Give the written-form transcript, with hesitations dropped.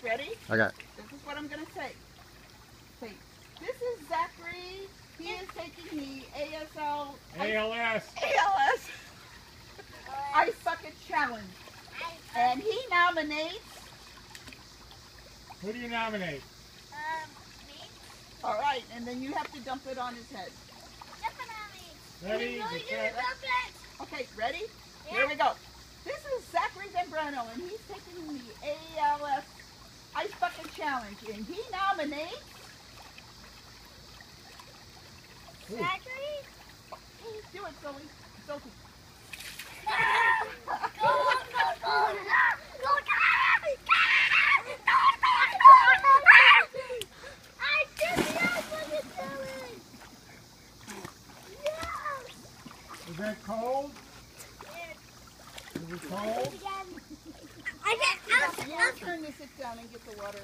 Ready? Okay. This is what I'm going to say. Say, this is Zachary. He is taking the ALS. Ice Bucket Challenge. And he nominates... Who do you nominate? Me? All right, and then you have to dump it on his head. Ready? Okay, ready? Yeah. Here we go. This is Zachary Zambrano, and he's taking the ALS Ice Bucket Challenge, and he nominates... Zachary? Hey, do it, Zoe. Zoe. Is that cold? Is it cold? I Your turn to sit down and get the water.